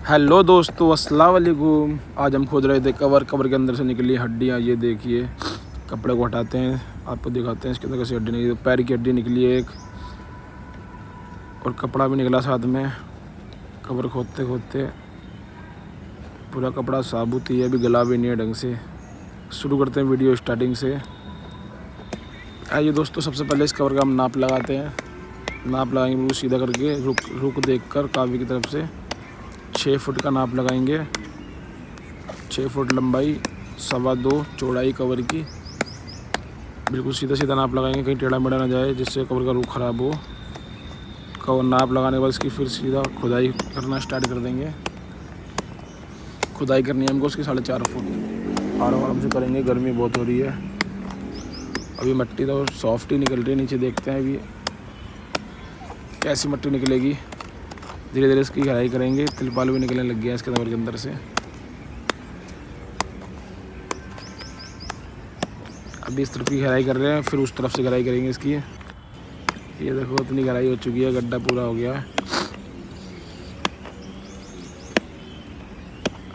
Hello दोस्तों, अस्सलाम वालेकुम। आज हम खोद रहे थे कवर के अंदर से निकली हड्डियाँ। ये देखिए, कपड़े को हटाते हैं, आपको दिखाते हैं इसके अंदर कैसी हड्डी निकली। पैर की हड्डी निकली है एक, और कपड़ा भी निकला साथ में। कवर खोदते खोदते पूरा कपड़ा साबुत ही है, अभी गला भी नहीं है ढंग से। शुरू करते हैं वीडियो स्टार्टिंग से। आइए दोस्तों, सबसे पहले इस कवर का हम नाप लगाते हैं। नाप लगाएंगे बिल्कुल सीधा करके, रुक देख कर काफ़ी की तरफ से 6 फुट का नाप लगाएंगे। 6 फुट लंबाई, 2.25 चौड़ाई कवर की। बिल्कुल सीधा सीधा नाप लगाएंगे, कहीं टेढ़ा मेढ़ा ना जाए जिससे कवर का रुख ख़राब हो। कवर नाप लगाने के बाद इसकी फिर सीधा खुदाई करना स्टार्ट कर देंगे। खुदाई करनी है हमको उसकी 4.5 फुट। आराम से करेंगे, गर्मी बहुत हो रही है। अभी मिट्टी तो सॉफ्ट ही निकल रही है। नीचे देखते हैं अभी कैसी मिट्टी निकलेगी। धीरे धीरे इसकी गहराई करेंगे। तिलपाल भी निकलने लग गया इसके कवर के अंदर से। अभी इस तरफ की गहराई कर रहे हैं, फिर उस तरफ से गहराई करेंगे इसकी। ये देखो इतनी गहराई हो चुकी है, गड्ढा पूरा हो गया है।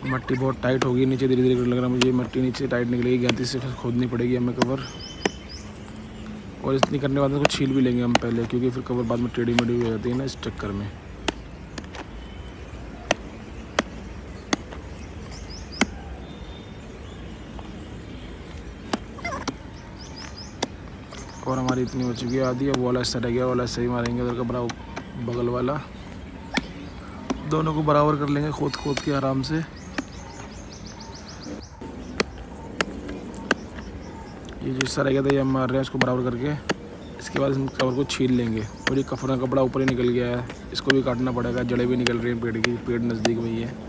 मिट्टी बहुत टाइट होगी नीचे, धीरे धीरे लग रहा है मुझे मिट्टी नीचे टाइट निकलेगी। गहती से खोदनी पड़ेगी हमें कवर, और इतनी करने के बाद इसको छील भी लेंगे हम पहले, क्योंकि फिर कवर बाद में टेढ़ी मेढ़ी हो जाती है ना इस चक्कर में। और हमारी इतनी हो चुकी है आधी। अब वाला हिस्सा रह गया, वाला सही मारेंगे उधर का बगल वाला। दोनों को बराबर कर लेंगे खोद खोद के आराम से। ये जो हिस्सा रह गया था ये हम मार रहे हैं इसको बराबर करके। इसके बाद हम कवर को छील लेंगे। और ये कपड़ा ऊपर ही निकल गया है, इसको भी काटना पड़ेगा। जड़ें भी निकल रही हैं पेड़ की, पेड़ नज़दीक में ही है।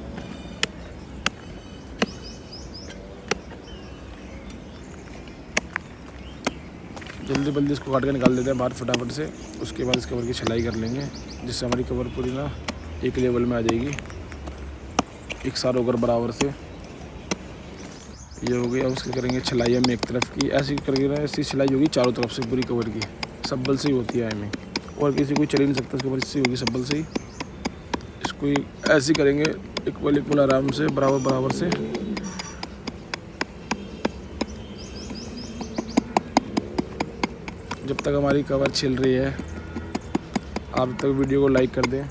जल्दी जल्दी इसको काट के निकाल देते हैं बाहर फटाफट से। उसके बाद इस कवर की छलाई कर लेंगे, जिससे हमारी कवर पूरी ना एक लेवल में आ जाएगी, एक सार होकर बराबर से। ये हो गया। उसके करेंगे छलाई हम एक तरफ की, ऐसी करके ना ऐसी सिलाई होगी चारों तरफ से पूरी कवर की। सब्बल से ही होती है हमें, और किसी कोई चल ही नहीं सकता इसके ऊपर, इससे होगी सब्बल से ही। इसको ऐसे करेंगे इक्वल आराम से, बराबर से। जब तक हमारी कवर छिल रही है, आप तक वीडियो को लाइक कर दें।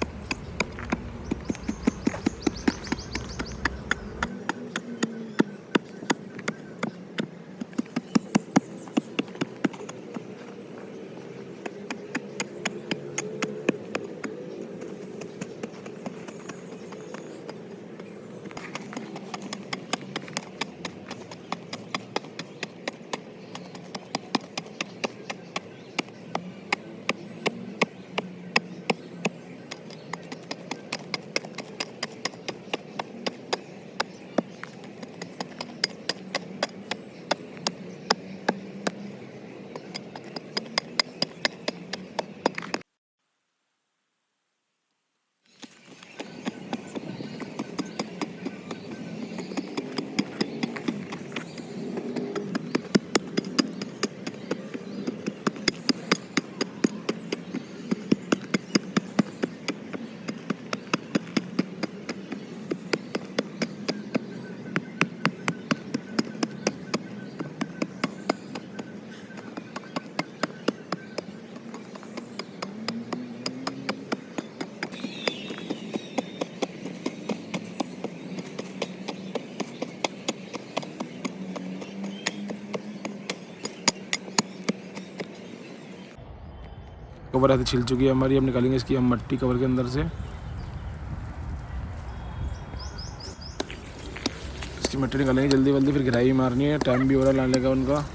कवर ऐसे छिल चुकी है हमारी। अब निकालेंगे इसकी हम मिट्टी कवर के अंदर से। इसकी मिट्टी निकालेंगे जल्दी जल्दी, फिर गहराई मारनी है। टाइम भी हो रहा है लाने का उनका।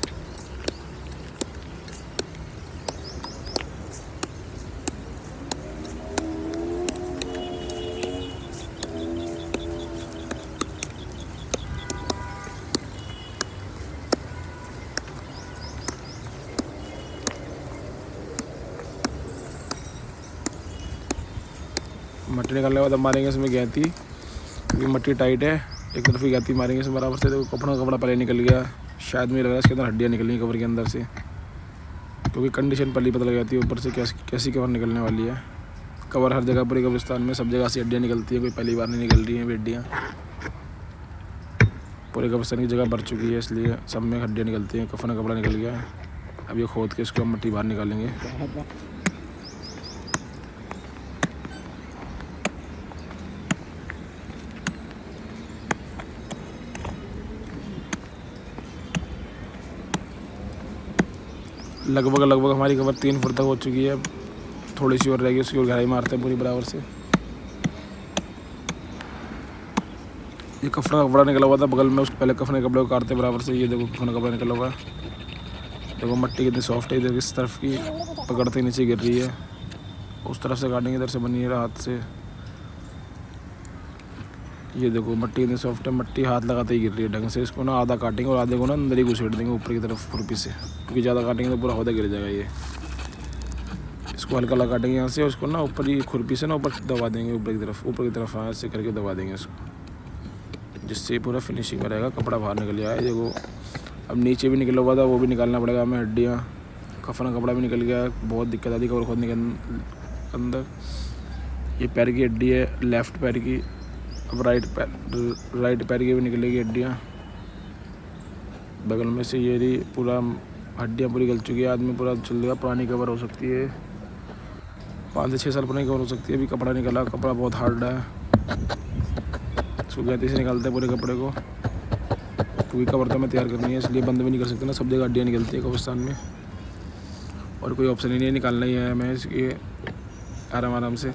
मिट्टी निकालने के बाद अब मारेंगे इसमें गहती, क्योंकि मिट्टी टाइट है। एक तरफ ही गहती मारेंगे इसमें बराबर से। तो कपड़ा पहले निकल गया, शायद मुझे लग रहा है इसके अंदर हड्डियाँ निकली कवर के अंदर से, क्योंकि कंडीशन पहले पता लग जाती है ऊपर से कैसी कवर निकलने वाली है। कवर हर जगह पूरे कब्रिस्तान में सब जगह से हड्डियाँ निकलती हैं, कोई पहली बार नहीं निकल रही हैं हड्डियाँ। पूरे कब्रिस्तान की जगह भर चुकी है, इसलिए सब में हड्डियाँ निकलती हैं। कफन का कपड़ा निकल गया है, अब ये खोद के इसको हम मिट्टी बाहर निकालेंगे। लगभग हमारी कबर 3 फुट तक हो चुकी है, थोड़ी सी और रहेगी, उसकी और गहराई मारते हैं पूरी बराबर से। ये कफन का कपड़ा निकला हुआ था बगल में, उसके पहले कफन के कपड़े को काटते बराबर से। ये देखो कफन का कपड़ा निकला हुआ है, देखो मट्टी कितनी सॉफ्ट है, इधर इस तरफ की पकड़ते ही नीचे गिर रही है, उस तरफ से काटेंगे, इधर से बनी है हाथ से। ये देखो मट्टी कितनी सॉफ्ट है, मट्टी हाथ लगाते ही गिर रही है ढंग से। इसको ना आधा काटेंगे और आधे को ना अंदर ही घुसेड़ देंगे ऊपर की तरफ खुरपी से, क्योंकि ज़्यादा काटेंगे तो पूरा होदा गिर जाएगा। ये इसको हल्का हल्का काटेंगे यहाँ से, उसको ना ऊपर ही खुरपी से ना ऊपर दबा देंगे, ऊपर की तरफ हाँ ऐसे करके दबा देंगे इसको, जिससे पूरा फिनिशिंग रहेगा। कपड़ा बाहर निकल जाए। देखो अब नीचे भी निकला हुआ था, वो भी निकालना पड़ेगा हमें, हड्डियाँ। कफन का कपड़ा भी निकल गया, बहुत दिक्कत आती कबर खोदने के अंदर। ये पैर की हड्डी है, लेफ़्ट पैर की। अब राइट पैर की भी निकलेगी हड्डियाँ बगल में से। ये रही पूरा हड्डियाँ पूरी गल चुकी है, आदमी पूरा चल देगा। पुरानी कवर हो सकती है, 5 से 6 साल पुरानी कवर हो सकती है। अभी कपड़ा निकला, कपड़ा बहुत हार्ड है, इसको गहती से निकालते हैं पूरे कपड़े को, क्योंकि कवर तो हमें तैयार करनी है, इसलिए बंद भी नहीं कर सकते ना, सब जगह हड्डियाँ निकलती है कब्रिस्तान में, और कोई ऑप्शन ही नहीं है, निकालना ही है हमें इसके आराम से।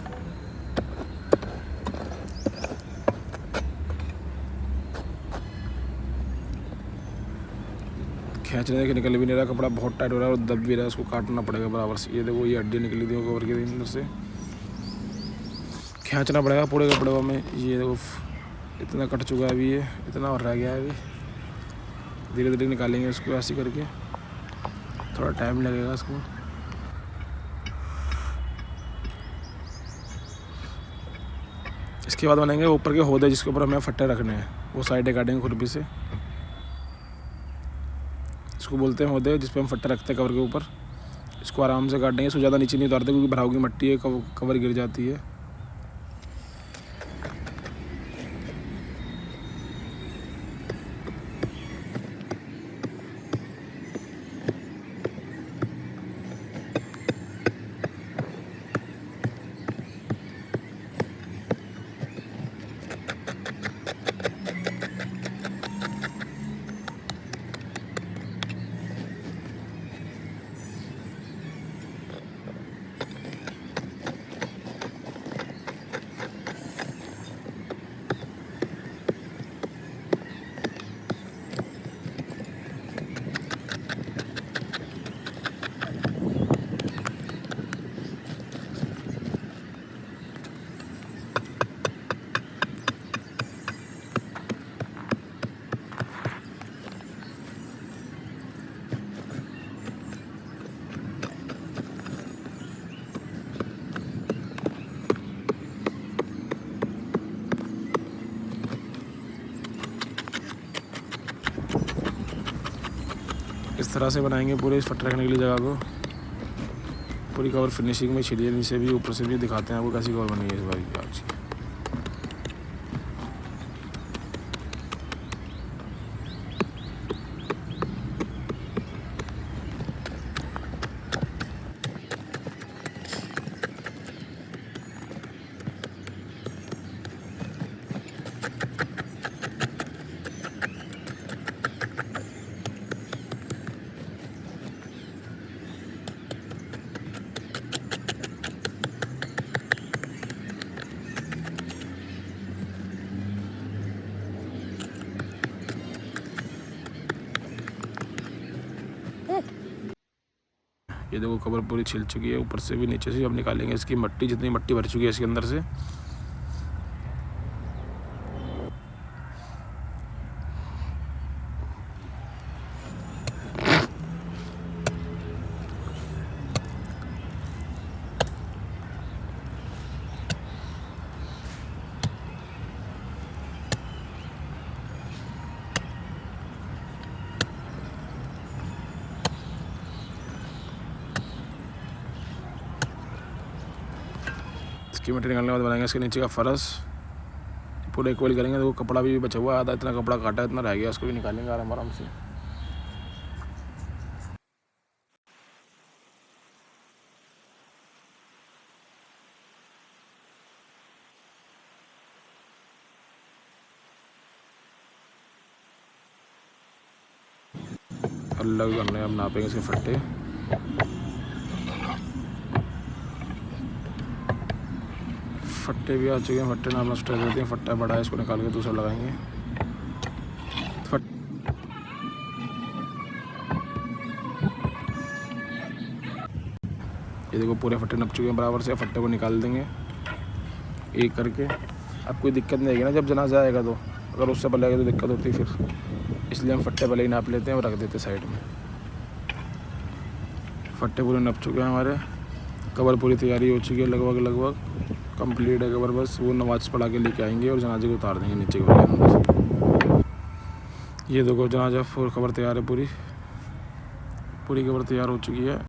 खींचने के निकल भी नहीं रहा, कपड़ा बहुत टाइट हो रहा है और दब भी रहा है, उसको काटना पड़ेगा बराबर से। ये देखो ये हड्डी निकली थी कवर के अंदर से, खींचना पड़ेगा पूरे कपड़े को हमें। ये देखो इतना कट चुका है अभी, ये इतना और रह गया है अभी, धीरे धीरे निकालेंगे इसको ऐसे करके, थोड़ा टाइम लगेगा इसको। इसके बाद बनाएंगे ऊपर के होदे, जिसके ऊपर हमें फट्टे रखने हैं, वो साइडें काटेंगे खुरपी से। इसको बोलते हैं होदे, जिस पे हम फट्टे रखते हैं कवर के ऊपर। इसको आराम से काटेंगे, इसको ज़्यादा नीचे नहीं उतारते, क्योंकि भराव की मट्टी है, कवर गिर जाती है। इस तरह से बनाएंगे पूरे इस फट्टे रखने के लिए जगह को। पूरी कवर फिनिशिंग में छिड़िए, नीचे भी ऊपर से भी दिखाते हैं आपको कैसी कवर बनी है इस बार की आज। ये देखो कवर पूरी छिल चुकी है ऊपर से भी नीचे से। अब निकालेंगे इसकी मट्टी, जितनी मट्टी भर चुकी है इसके अंदर से। मिट्टी निकालने के बाद बनाएंगे इसके नीचे का फर्श। पूरा इक्वल करेंगे। तो कपड़ा भी बचा हुआ है आधा, इतना कपड़ा काटा इतना रह गया, उसको भी निकालेंगे आराम से। अलग करने अब नापेंगे इसके फट्टे। फट्टे भी आ चुके हैं, फट्टे नापना स्टार्ट करते हैं। फट्टा बड़ा है, इसको निकाल के दूसरा लगाएंगे। ये देखो पूरे फट्टे नप चुके हैं बराबर से। फट्टे को निकाल देंगे एक करके। अब कोई दिक्कत नहीं आएगी ना जब जनाजा आएगा, तो अगर उससे पहले आएगा तो दिक्कत होती है फिर, इसलिए हम फट्टे पहले ही नाप लेते हैं और रख देते साइड में। फट्टे पूरे नप चुके हैं हमारे। कबर पूरी तैयारी हो चुकी है, लगभग कंप्लीट है कबर। बस वो नमाज़ पढ़ा के लेके आएंगे और जनाजे को उतार देंगे नीचे के अंदर। ये देखो जनाजा कबर तैयार है, पूरी कबर तैयार हो चुकी है।